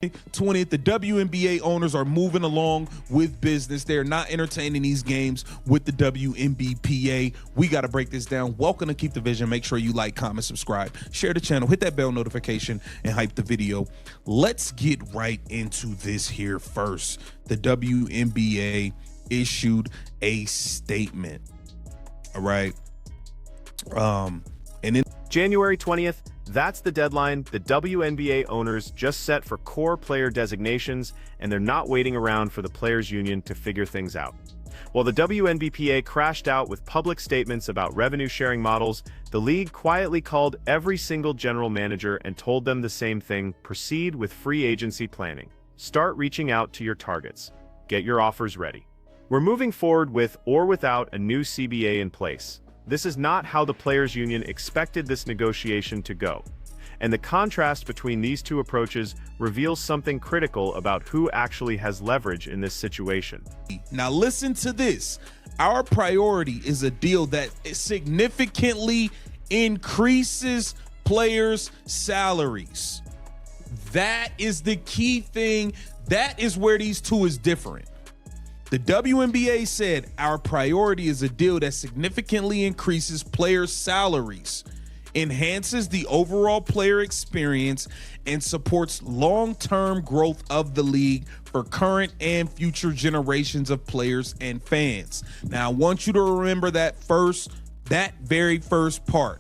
20th, the WNBA owners are moving along with business. They're not entertaining these games with the WNBPA. We got to break this down. Welcome to Keep the Vision. Make sure you like, comment, subscribe, share the channel, hit that bell notification, and hype the video. Let's get right into this here first. The WNBA issued a statement. All right. And in January 20th, that's the deadline the WNBA owners just set for core player designations, and they're not waiting around for the players' union to figure things out. While the WNBPA crashed out with public statements about revenue-sharing models, the league quietly called every single general manager and told them the same thing: proceed with free agency planning. Start reaching out to your targets. Get your offers ready. We're moving forward with or without a new CBA in place. This is not how the players' union expected this negotiation to go. And the contrast between these two approaches reveals something critical about who actually has leverage in this situation. Now listen to this. Our priority is a deal that significantly increases players' salaries. That is the key thing. That is where these two is different. The WNBA said our priority is a deal that significantly increases players' salaries, enhances the overall player experience, and supports long-term growth of the league for current and future generations of players and fans. Now, I want you to remember that very first part.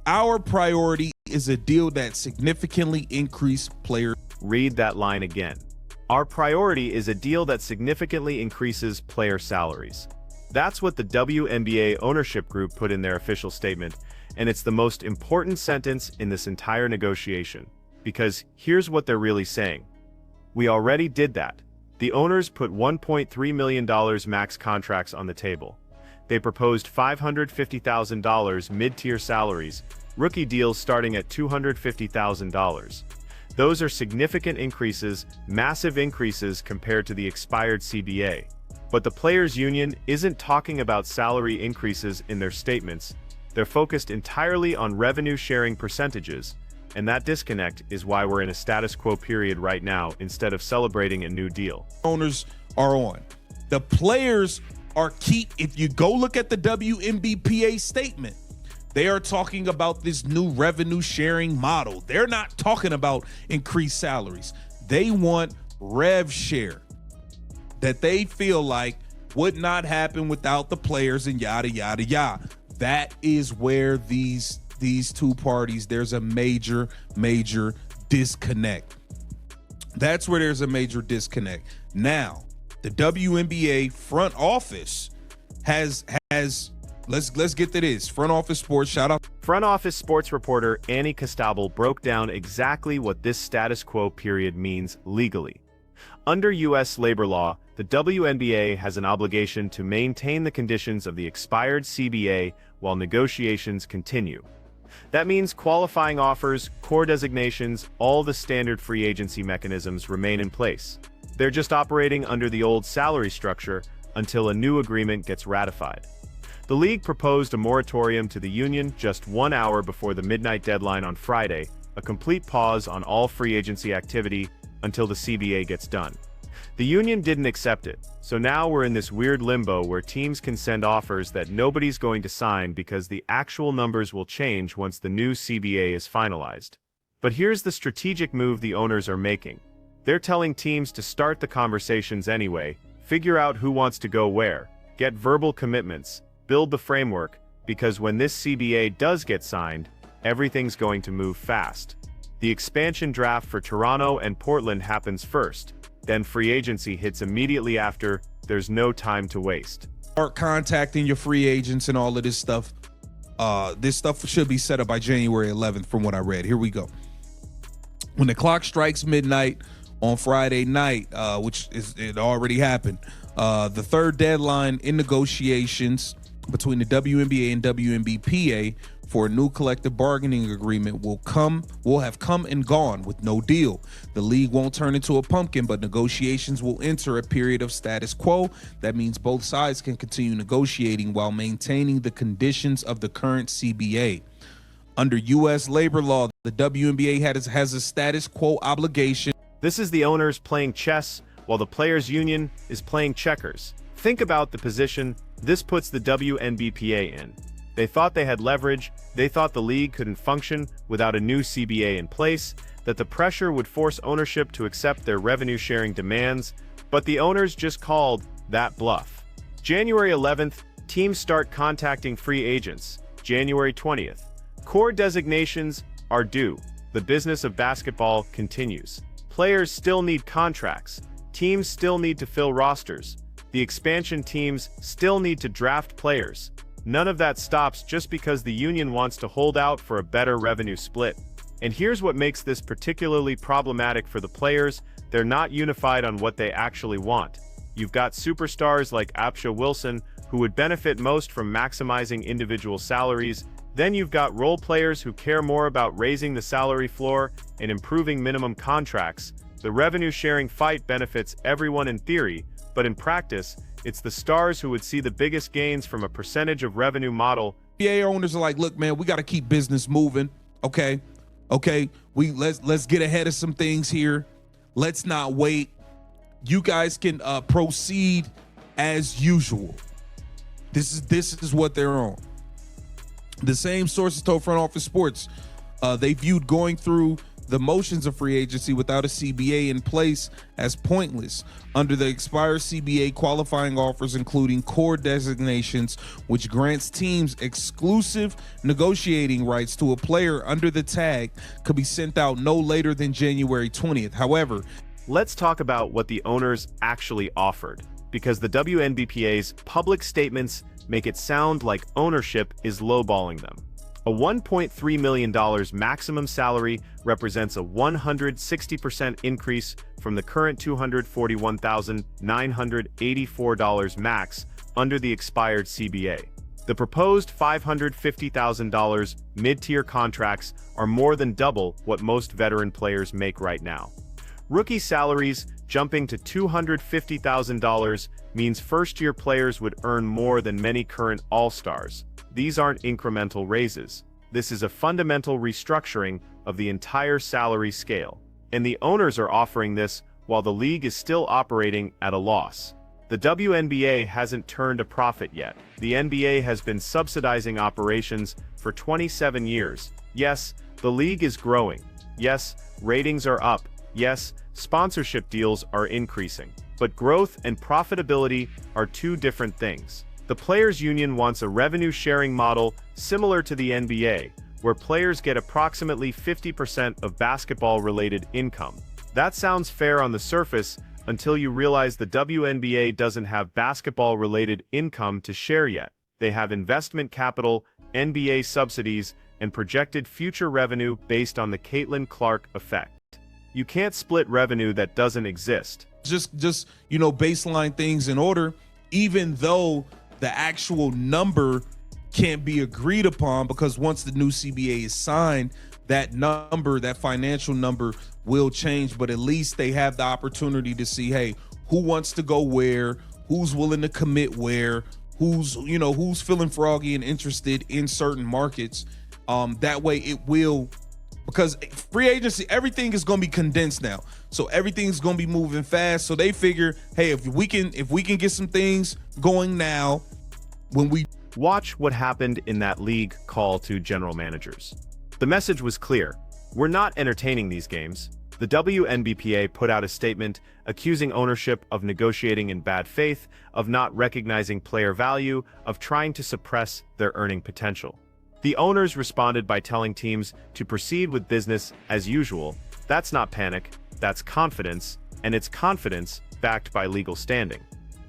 Our priority is a deal that significantly increases players. Read that line again. Our priority is a deal that significantly increases player salaries. That's what the WNBA ownership group put in their official statement, and it's the most important sentence in this entire negotiation. Because here's what they're really saying. We already did that. The owners put $1.3 million max contracts on the table. They proposed $550,000 mid-tier salaries, rookie deals starting at $250,000. Those are significant increases, massive increases compared to the expired CBA. But the players' union isn't talking about salary increases in their statements. They're focused entirely on revenue-sharing percentages, and that disconnect is why we're in a status quo period right now instead of celebrating a new deal. Owners are on. The players are if you go look at the WNBPA statement, they are talking about this new revenue sharing model. They're not talking about increased salaries. They want rev share that they feel like would not happen without the players and yada, yada, yada. That is where these two parties, there's a major disconnect. That's where there's a major disconnect. Now, the WNBA front office has Let's get to this. Front Office Sports, shout out. Front Office Sports reporter Annie Costabile broke down exactly what this status quo period means legally. Under U.S. labor law, the WNBA has an obligation to maintain the conditions of the expired CBA while negotiations continue. That means qualifying offers, core designations, all the standard free agency mechanisms remain in place. They're just operating under the old salary structure until a new agreement gets ratified. The league proposed a moratorium to the union just 1 hour before the midnight deadline on Friday, a complete pause on all free agency activity until the CBA gets done. The union didn't accept it, so now we're in this weird limbo where teams can send offers that nobody's going to sign because the actual numbers will change once the new CBA is finalized. But here's the strategic move the owners are making. They're telling teams to start the conversations anyway, figure out who wants to go where, get verbal commitments, build the framework, because when this CBA does get signed, everything's going to move fast. The expansion draft for Toronto and Portland happens first, then free agency hits immediately after. There's no time to waste. Start contacting your free agents and all of this stuff. This stuff should be set up by January 11th from what I read. Here we go. When the clock strikes midnight on Friday night, it already happened, the third deadline in negotiations between the WNBA and WNBPA for a new collective bargaining agreement will have come and gone with no deal. The league won't turn into a pumpkin, but negotiations will enter a period of status quo. That means both sides can continue negotiating while maintaining the conditions of the current CBA. Under U.S. labor law, the WNBA has a status quo obligation. This is the owners playing chess while the players' union is playing checkers. Think about the position this puts the WNBPA in. They thought they had leverage, they thought the league couldn't function without a new CBA in place, that the pressure would force ownership to accept their revenue-sharing demands, but the owners just called that bluff. January 11th, teams start contacting free agents. January 20th, core designations are due. The business of basketball continues. Players still need contracts. Teams still need to fill rosters. The expansion teams still need to draft players. None of that stops just because the union wants to hold out for a better revenue split. And here's what makes this particularly problematic for the players: they're not unified on what they actually want. You've got superstars like Apsha Wilson, who would benefit most from maximizing individual salaries. Then you've got role players who care more about raising the salary floor and improving minimum contracts. The revenue-sharing fight benefits everyone in theory, but in practice, it's the stars who would see the biggest gains from a percentage of revenue model. NBA owners are like, look, man, we got to keep business moving. Okay, let's get ahead of some things here. Let's not wait. You guys can proceed as usual. This is what they're on. The same sources told Front Office Sports they viewed going through the motions of free agency without a CBA in place as pointless. Under the expired CBA, qualifying offers including core designations, which grants teams exclusive negotiating rights to a player under the tag, could be sent out no later than January 20th. However, let's talk about what the owners actually offered, because the WNBPA's public statements make it sound like ownership is lowballing them. A $1.3 million maximum salary represents a 160% increase from the current $241,984 max under the expired CBA. The proposed $550,000 mid-tier contracts are more than double what most veteran players make right now. Rookie salaries jumping to $250,000 means first-year players would earn more than many current All-Stars. These aren't incremental raises. This is a fundamental restructuring of the entire salary scale. And the owners are offering this while the league is still operating at a loss. The WNBA hasn't turned a profit yet. The NBA has been subsidizing operations for 27 years. Yes, the league is growing. Yes, ratings are up. Yes, sponsorship deals are increasing. But growth and profitability are two different things. The players' union wants a revenue-sharing model similar to the NBA, where players get approximately 50% of basketball-related income. That sounds fair on the surface until you realize the WNBA doesn't have basketball-related income to share yet. They have investment capital, NBA subsidies, and projected future revenue based on the Caitlin Clark effect. You can't split revenue that doesn't exist. Just baseline things in order, even though the actual number can't be agreed upon, because once the new CBA is signed, that number, that financial number, will change. But at least they have the opportunity to see, hey, who wants to go where, who's willing to commit where, who's feeling froggy and interested in certain markets. That way it will, because free agency, everything is going to be condensed now. So everything's going to be moving fast. So they figure, hey, if we can get some things going now, when we watch what happened in that league call to general managers. The message was clear. We're not entertaining these games. The WNBPA put out a statement accusing ownership of negotiating in bad faith, of not recognizing player value, of trying to suppress their earning potential. The owners responded by telling teams to proceed with business as usual. That's not panic, that's confidence, and it's confidence backed by legal standing.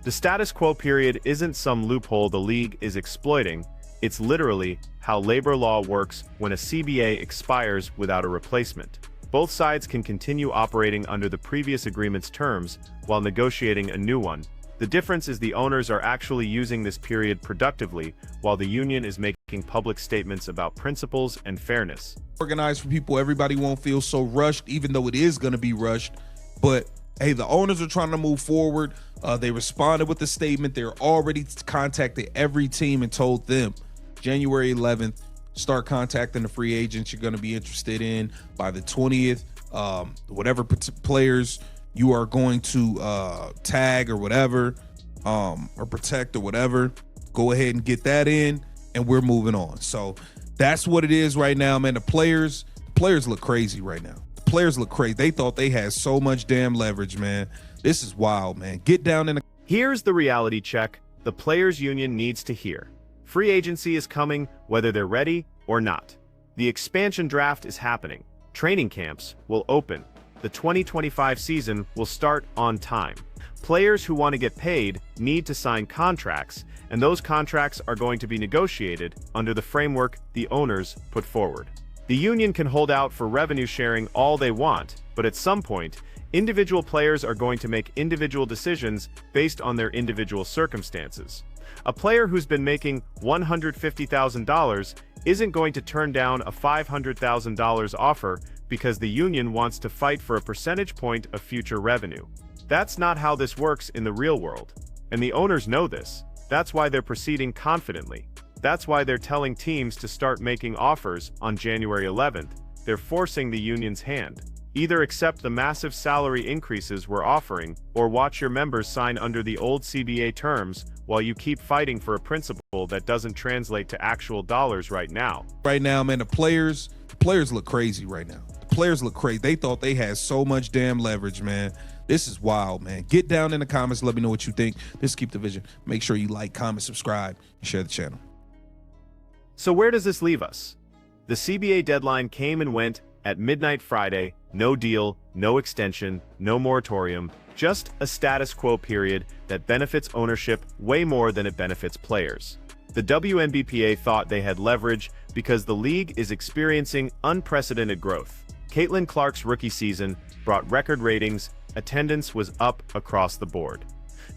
The status quo period isn't some loophole the league is exploiting. It's literally how labor law works when a CBA expires without a replacement. Both sides can continue operating under the previous agreement's terms while negotiating a new one. The difference is the owners are actually using this period productively, while the union is making public statements about principles and fairness. Organized for people, everybody won't feel so rushed, even though it is going to be rushed. But hey, the owners are trying to move forward. They responded with a statement. They're already contacted every team and told them January 11th, start contacting the free agents you're going to be interested in by the 20th. Whatever players you are going to tag or whatever, or protect or whatever, go ahead and get that in, and we're moving on. So that's what it is right now, man. The players look crazy right now. The players look crazy. They thought they had so much damn leverage, man. This is wild, man. Get down in the... Here's the reality check the players' union needs to hear. Free agency is coming, whether they're ready or not. The expansion draft is happening. Training camps will open. The 2025 season will start on time. Players who want to get paid need to sign contracts, and those contracts are going to be negotiated under the framework the owners put forward. The union can hold out for revenue sharing all they want, but at some point, individual players are going to make individual decisions based on their individual circumstances. A player who's been making $150,000 isn't going to turn down a $500,000 offer because the union wants to fight for a percentage point of future revenue. That's not how this works in the real world. And the owners know this. That's why they're proceeding confidently. That's why they're telling teams to start making offers on January 11th. They're forcing the union's hand. Either accept the massive salary increases we're offering, or watch your members sign under the old CBA terms while you keep fighting for a principle that doesn't translate to actual dollars right now. Right now, man, the players look crazy right now. The players look crazy. They thought they had so much damn leverage, man. This is wild, man. Get down in the comments. Let me know what you think. This is Keep the Vision. Make sure you like, comment, subscribe, and share the channel. So where does this leave us? The CBA deadline came and went at midnight Friday. No deal, no extension, no moratorium, just a status quo period that benefits ownership way more than it benefits players. The WNBA thought they had leverage because the league is experiencing unprecedented growth. Caitlin Clark's rookie season brought record ratings, attendance was up across the board.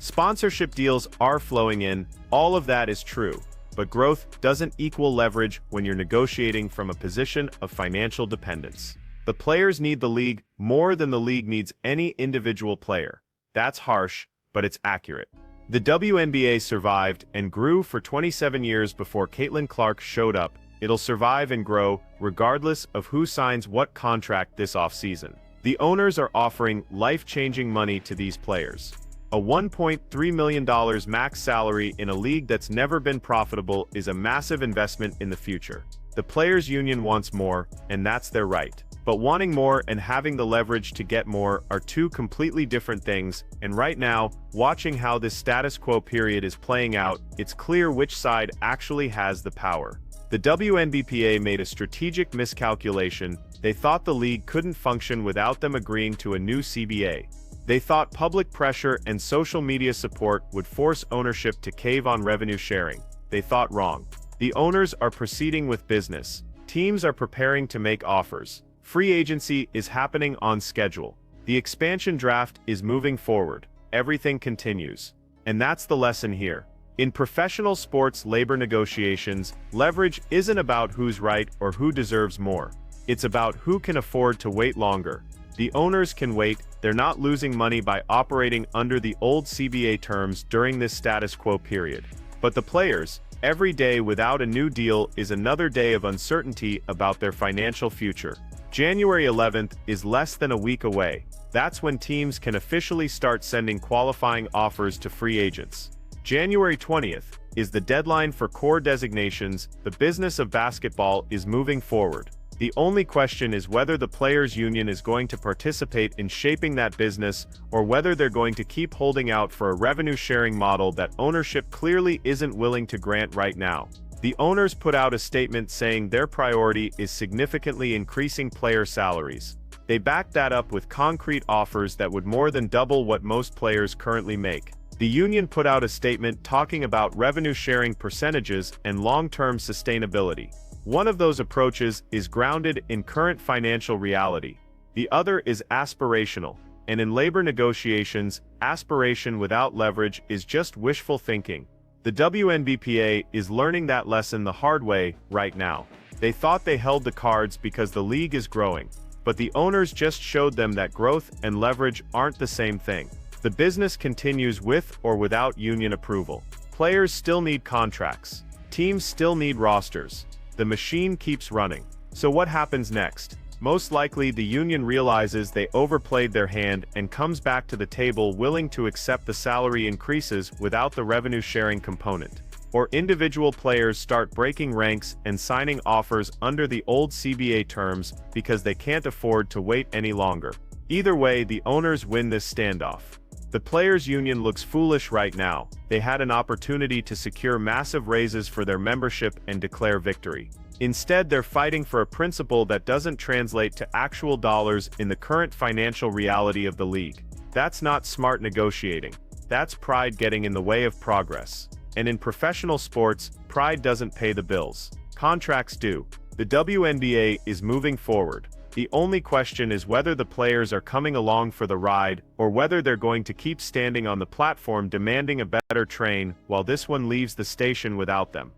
Sponsorship deals are flowing in, all of that is true, but growth doesn't equal leverage when you're negotiating from a position of financial dependence. The players need the league more than the league needs any individual player. That's harsh, but it's accurate. The WNBA survived and grew for 27 years before Caitlin Clark showed up. It'll survive and grow regardless of who signs what contract this offseason. The owners are offering life-changing money to these players. A $1.3 million max salary in a league that's never been profitable is a massive investment in the future. The players' union wants more, and that's their right. But wanting more and having the leverage to get more are two completely different things, and right now, watching how this status quo period is playing out, it's clear which side actually has the power. The WNBA made a strategic miscalculation. They thought the league couldn't function without them agreeing to a new CBA. They thought public pressure and social media support would force ownership to cave on revenue sharing. They thought wrong. The owners are proceeding with business. Teams are preparing to make offers. Free agency is happening on schedule. The expansion draft is moving forward. Everything continues. And that's the lesson here. In professional sports labor negotiations, leverage isn't about who's right or who deserves more. It's about who can afford to wait longer. The owners can wait. They're not losing money by operating under the old CBA terms during this status quo period. But the players, every day without a new deal is another day of uncertainty about their financial future. January 11th is less than a week away. That's when teams can officially start sending qualifying offers to free agents. January 20th is the deadline for core designations. The business of basketball is moving forward. The only question is whether the players' union is going to participate in shaping that business or whether they're going to keep holding out for a revenue-sharing model that ownership clearly isn't willing to grant right now. The owners put out a statement saying their priority is significantly increasing player salaries. They backed that up with concrete offers that would more than double what most players currently make. The union put out a statement talking about revenue-sharing percentages and long-term sustainability. One of those approaches is grounded in current financial reality. The other is aspirational. And in labor negotiations, aspiration without leverage is just wishful thinking. The WNBA is learning that lesson the hard way right now. They thought they held the cards because the league is growing, but the owners just showed them that growth and leverage aren't the same thing. The business continues with or without union approval. Players still need contracts. Teams still need rosters. the machine keeps running. So what happens next? Most likely, the union realizes they overplayed their hand and comes back to the table willing to accept the salary increases without the revenue-sharing component. Or individual players start breaking ranks and signing offers under the old CBA terms because they can't afford to wait any longer. Either way, the owners win this standoff. The players' union looks foolish right now. They had an opportunity to secure massive raises for their membership and declare victory. Instead, they're fighting for a principle that doesn't translate to actual dollars in the current financial reality of the league. That's not smart negotiating. That's pride getting in the way of progress. And in professional sports, pride doesn't pay the bills. Contracts do. The WNBA is moving forward. The only question is whether the players are coming along for the ride, or whether they're going to keep standing on the platform demanding a better train while this one leaves the station without them.